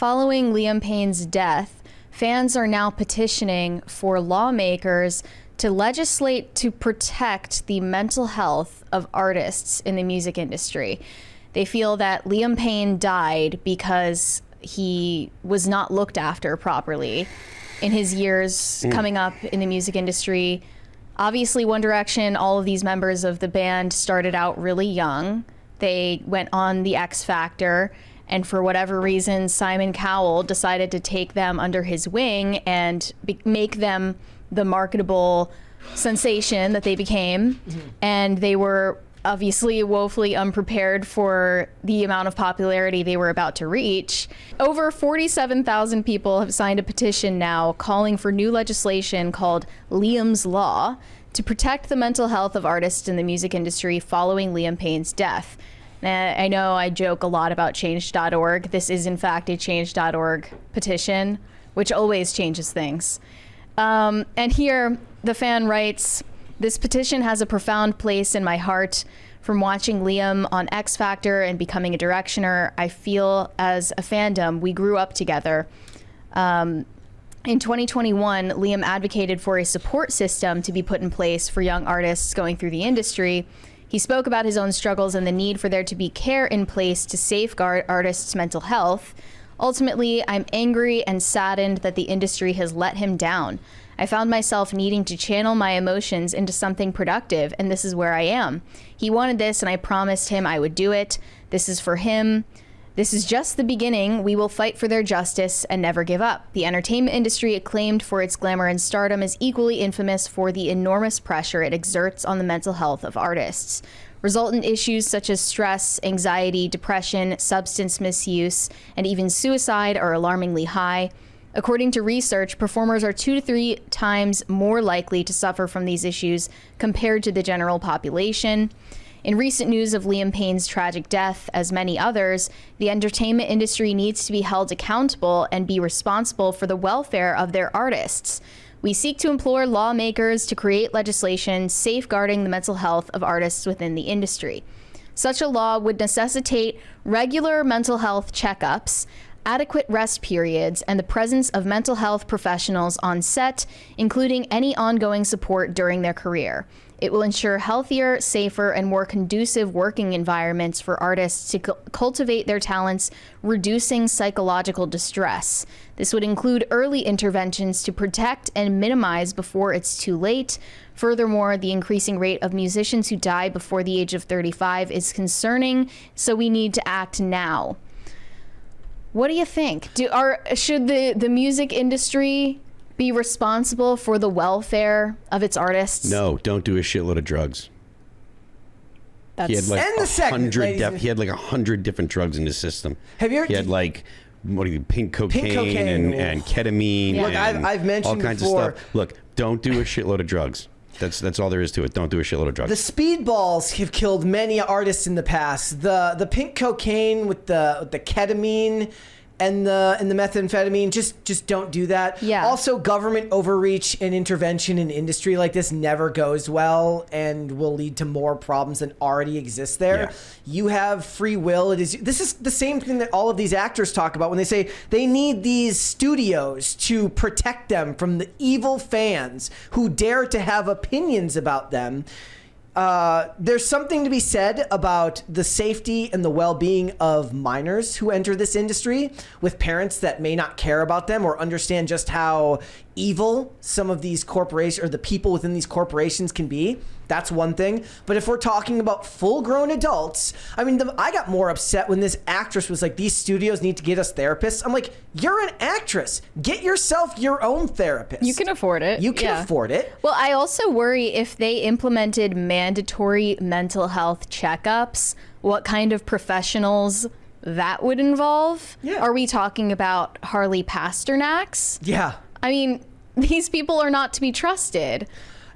following Liam Payne's death, fans are now petitioning for lawmakers to legislate to protect the mental health of artists in the music industry. They feel that Liam Payne died because he was not looked after properly in his years coming up in the music industry. Obviously, One Direction, all of these members of the band started out really young. They went on the X Factor, and for whatever reason, Simon Cowell decided to take them under his wing and make them the marketable sensation that they became. And they were obviously woefully unprepared for the amount of popularity they were about to reach. Over 47,000 people have signed a petition now calling for new legislation called Liam's Law to protect the mental health of artists in the music industry following Liam Payne's death. I know I joke a lot about change.org. This is in fact a change.org petition, which always changes things. And here the fan writes, "This petition has a profound place in my heart. From watching Liam on X Factor and becoming a Directioner, I feel as a fandom, we grew up together." In 2021, Liam advocated for a support system to be put in place for young artists going through the industry. He spoke about his own struggles and the need for there to be care in place to safeguard artists' mental health. "Ultimately, I'm angry and saddened that the industry has let him down. I found myself needing to channel my emotions into something productive, and this is where I am. He wanted this, and I promised him I would do it. This is for him. This is just the beginning. We will fight for their justice and never give up." The entertainment industry, acclaimed for its glamour and stardom, is equally infamous for the enormous pressure it exerts on the mental health of artists. Resultant issues such as stress, anxiety, depression, substance misuse, and even suicide are alarmingly high. According to research, performers are 2 to 3 times more likely to suffer from these issues compared to the general population. In recent news of Liam Payne's tragic death, as many others, the entertainment industry needs to be held accountable and be responsible for the welfare of their artists. We seek to implore lawmakers to create legislation safeguarding the mental health of artists within the industry. Such a law would necessitate regular mental health checkups, adequate rest periods, and the presence of mental health professionals on set, including any ongoing support during their career. It will ensure healthier, safer, and more conducive working environments for artists to cultivate their talents, reducing psychological distress. This would include early interventions to protect and minimize before it's too late. Furthermore, the increasing rate of musicians who die before the age of 35 is concerning, so we need to act now. What do you think? Should the music industry be responsible for the welfare of its artists? No, don't do a shitload of drugs. He had like he had like 100 different drugs in his system. Have you ever? He had like pink cocaine and ketamine. Look, I've mentioned all kinds before, of stuff. Look, don't do a shitload of drugs. That's all there is to it. Don't do a shitload of drugs. The speedballs have killed many artists in the past. The pink cocaine with the ketamine and the methamphetamine, just don't do that. Yeah. Also, government overreach and intervention in industry like this never goes well and will lead to more problems than already exist there. Yeah. You have free will. This is the same thing that all of these actors talk about when they say they need these studios to protect them from the evil fans who dare to have opinions about them. There's something to be said about the safety and the well-being of minors who enter this industry with parents that may not care about them or understand just how evil some of these corporations or the people within these corporations can be. That's one thing. But if we're talking about full-grown adults, I mean, I got more upset when this actress was like, these studios need to get us therapists. I'm like, you're an actress. Get yourself your own therapist. You can afford it. You can afford it. Well, I also worry if they implemented mandatory mental health checkups, what kind of professionals that would involve. Yeah. Are we talking about Harley Pasternaks? Yeah. I mean, these people are not to be trusted.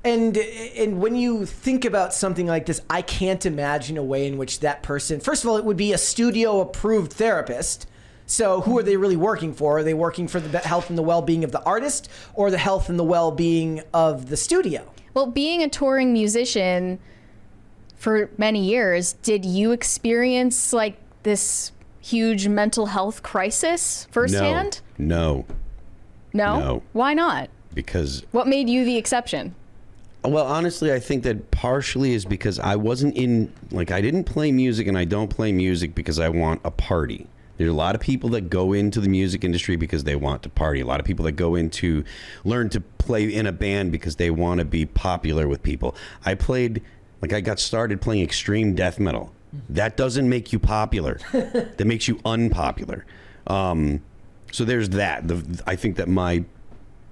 And when you think about something like this, I can't imagine a way in which that person, first of all, it would be a studio-approved therapist. So who are they really working for? Are they working for the health and the well-being of the artist or the health and the well-being of the studio? Well, being a touring musician for many years, did you experience like this huge mental health crisis firsthand? No. Why not? Because... What made you the exception? Well, honestly, I think that partially is because I wasn't in, like, I didn't play music, and I don't play music because I want a party. There's a lot of people that go into the music industry because they want to party. A lot of people that go into learn to play in a band because they want to be popular with people. I got started playing extreme death metal. That doesn't make you popular. That makes you unpopular. So there's that. I think that my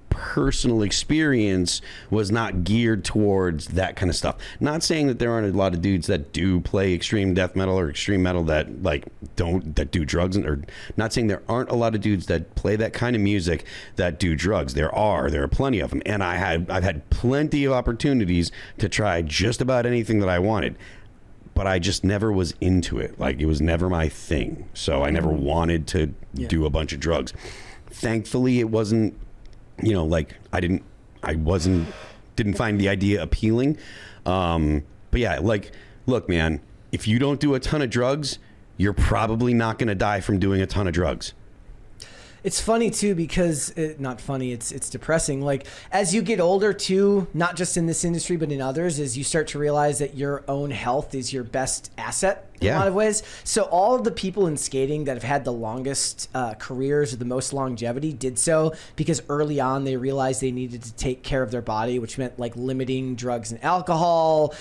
personal experience was not geared towards that kind of stuff. Not saying that there aren't a lot of dudes that do play extreme death metal or extreme metal that do drugs, or not saying there aren't a lot of dudes that play that kind of music that do drugs. There are plenty of them, and I've had plenty of opportunities to try just about anything that I wanted, but I just never was into it. Like, it was never my thing, so I never wanted to do a bunch of drugs. Thankfully, it wasn't, I didn't find the idea appealing. But yeah, like, look, man, if you don't do a ton of drugs, you're probably not going to die from doing a ton of drugs. It's funny too, because not funny, it's depressing. Like, as you get older too, not just in this industry, but in others, is you start to realize that your own health is your best asset in a lot of ways. So all of the people in skating that have had the longest careers or the most longevity did so because early on they realized they needed to take care of their body, which meant like limiting drugs and alcohol,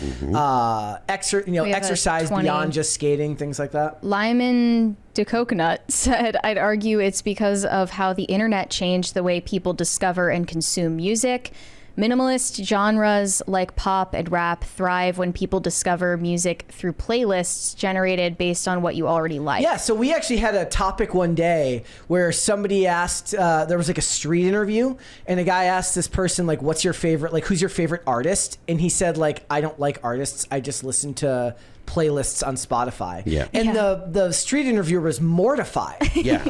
exercise beyond just skating, things like that. Lyman DeCoconut said, I'd argue it's because of how the internet changed the way people discover and consume music. Minimalist genres like pop and rap thrive when people discover music through playlists generated based on what you already like. Yeah, so we actually had a topic one day where somebody asked, there was like a street interview, and a guy asked this person, like, what's your favorite, like, who's your favorite artist? And he said, like, I don't like artists, I just listen to playlists on Spotify. Yeah. And the street interviewer was mortified. Yeah,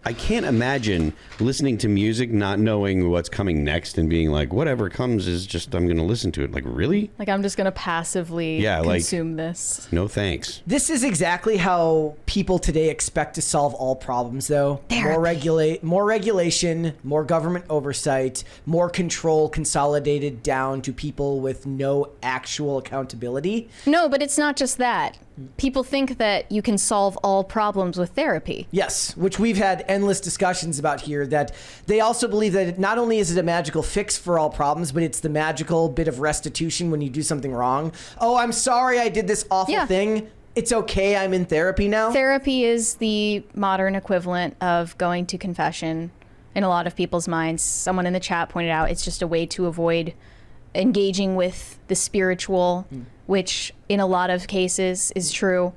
I can't imagine listening to music, not knowing what's coming next, and being like, whatever comes is just, I'm going to listen to it. Like, really? Like, I'm just going to passively consume this. No thanks. This is exactly how people today expect to solve all problems, though. Therapy. More regulation, more government oversight, more control consolidated down to people with no actual accountability. No, but it's not just that. People think that you can solve all problems with therapy. Yes, which we've had endless discussions about here, that they also believe that not only is it a magical fix for all problems, but it's the magical bit of restitution when you do something wrong. Oh, I'm sorry I did this awful thing. It's okay, I'm in therapy now. Therapy is the modern equivalent of going to confession in a lot of people's minds. Someone in the chat pointed out it's just a way to avoid engaging with the spiritual, which in a lot of cases is true.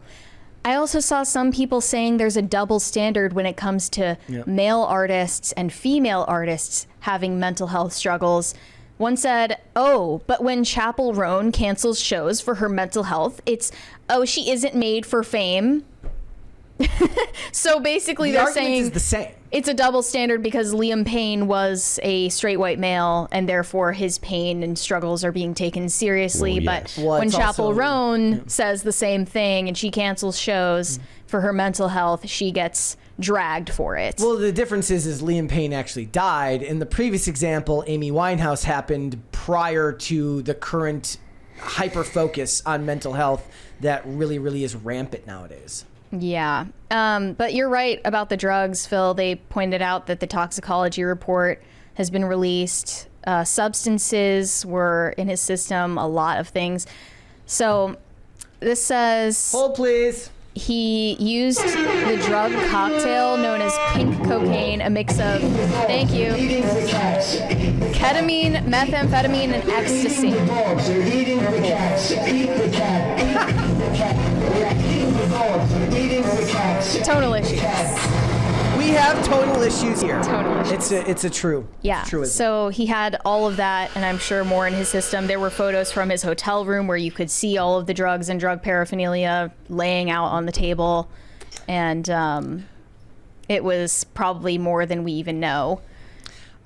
I also saw some people saying there's a double standard when it comes to male artists and female artists having mental health struggles. One said, oh, but when Chappell Roan cancels shows for her mental health, it's, oh, she isn't made for fame. So basically they're saying is the same. It's a double standard because Liam Payne was a straight white male and therefore his pain and struggles are being taken seriously. But when Chappell Roan says the same thing and she cancels shows for her mental health, she gets dragged for it. Well, the difference is Liam Payne actually died. In the previous example, Amy Winehouse happened prior to the current hyper focus on mental health that really, really is rampant nowadays. Yeah. But you're right about the drugs, Phil. They pointed out that the toxicology report has been released. Substances were in his system, a lot of things. So this says... Hold, please. He used the drug cocktail known as pink cocaine, a mix of, thank you, ketamine, methamphetamine, and ecstasy. Tonal issues. We have tonal issues here. Tonal issues. It's a true. Yeah. Truism. So he had all of that, and I'm sure more in his system. There were photos from his hotel room where you could see all of the drugs and drug paraphernalia laying out on the table, and it was probably more than we even know.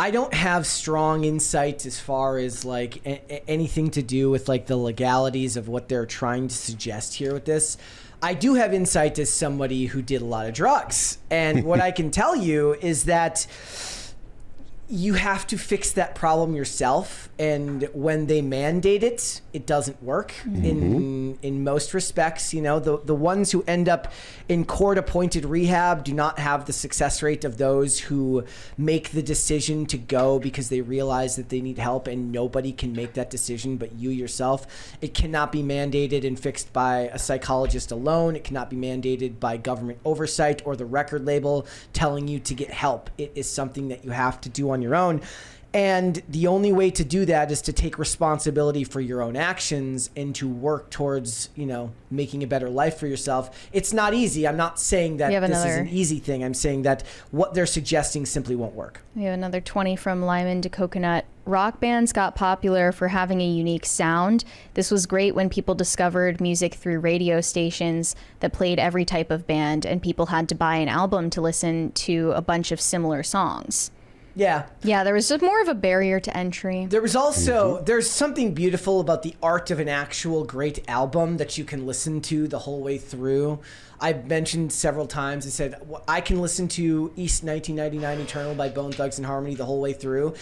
I don't have strong insight as far as like anything to do with like the legalities of what they're trying to suggest here with this. I do have insight as somebody who did a lot of drugs. And what I can tell you is that you have to fix that problem yourself. And when they mandate it, it doesn't work in most respects. You know, the ones who end up in court-appointed rehab do not have the success rate of those who make the decision to go because they realize that they need help, and nobody can make that decision but you yourself. It cannot be mandated and fixed by a psychologist alone. It cannot be mandated by government oversight or the record label telling you to get help. It is something that you have to do on your own. And the only way to do that is to take responsibility for your own actions and to work towards, you know, making a better life for yourself. It's not easy. I'm not saying that this is an easy thing. I'm saying that what they're suggesting simply won't work. We have another 20 from Lyman to Coconut. Rock bands got popular for having a unique sound. This was great when people discovered music through radio stations that played every type of band, and people had to buy an album to listen to a bunch of similar songs. Yeah. Yeah, there was just more of a barrier to entry. There was also, there's something beautiful about the art of an actual great album that you can listen to the whole way through. I've mentioned several times, I said, I can listen to East 1999 Eternal by Bone Thugs-n-Harmony the whole way through,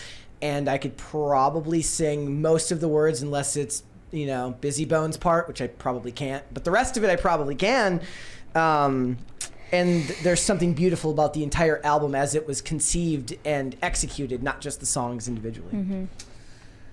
and I could probably sing most of the words unless it's, you know, Busy Bones part, which I probably can't, but the rest of it I probably can. And there's something beautiful about the entire album as it was conceived and executed, not just the songs individually.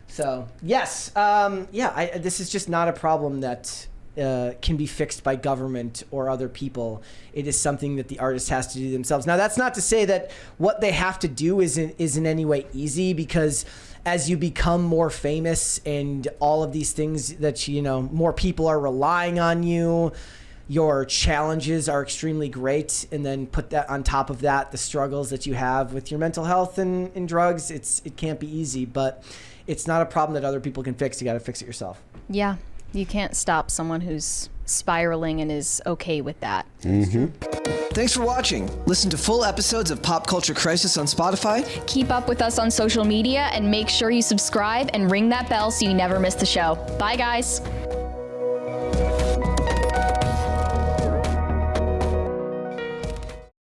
So, yes. This is just not a problem that can be fixed by government or other people. It is something that the artist has to do themselves. Now, that's not to say that what they have to do is in any way easy, because as you become more famous and all of these things that, you know, more people are relying on you, your challenges are extremely great, and then put that on top of that, the struggles that you have with your mental health and drugs, it can't be easy, but it's not a problem that other people can fix. You got to fix it yourself. Yeah, you can't stop someone who's spiraling and is okay with that. Thanks for watching. Listen to full episodes of Pop Culture Crisis on Spotify. Keep up with us on social media and make sure you subscribe and ring that bell so you never miss the show. Bye, guys.